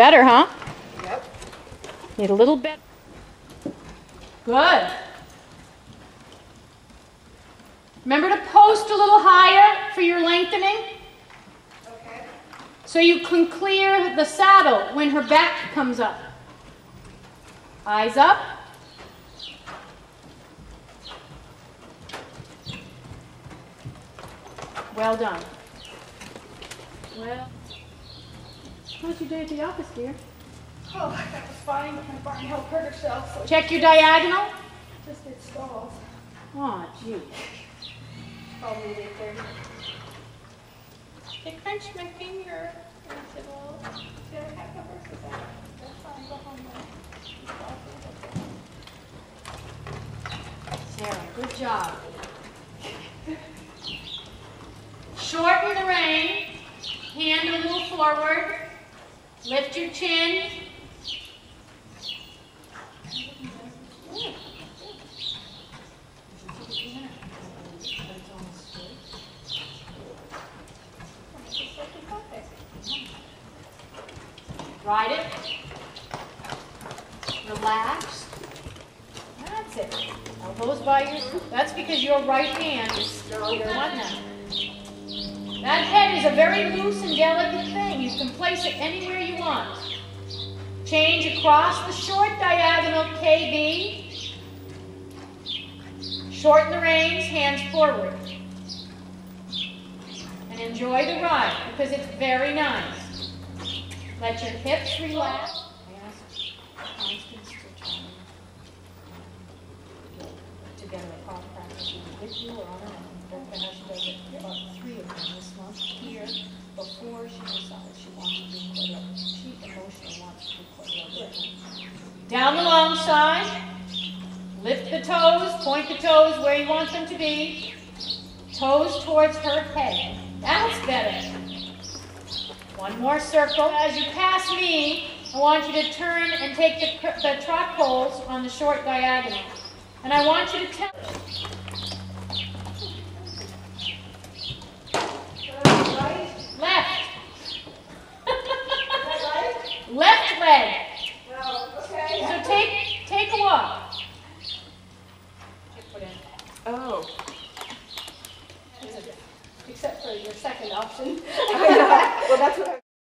better, huh? Yep. Need a little bit. Good. Remember to post a little higher for your lengthening. Okay. So you can clear the saddle when her back comes up. Eyes up. Well done. Well, how'd you do at the office, dear? Oh, that was fine, but my barn help hurt herself, so Check your diagonal. just did stalls. Oh, gee. Probably later. It crunched my finger. And I said, well, the other half of hers is out. That's fine, go home now. Sarah, good job. Shorten the rein. Hand a little forward. Lift your chin. Ride it. Relax. That's it. Elbows by your. That's because your right hand is still your one now. That head is a very loose and delicate thing. You can place it anywhere you want. Change across the short diagonal KB. Shorten the reins, hands forward. And enjoy the ride because it's very nice. Let your hips relax. I asked Constance to try and get together a call practice with you or on her own. I know she does it about 3 of them this month here before she decides she wants to do quite a she emotionally wants to do quite a down the long side. Lift the toes, point the toes where you want them to be. Toes towards her head. That's better. One more circle. As you pass me, I want you to turn and take the trot poles on the short diagonal. And I want you to tell. Left. Left leg. Oh, okay. So take a walk. Oh. Except for your second option. Well, that's what I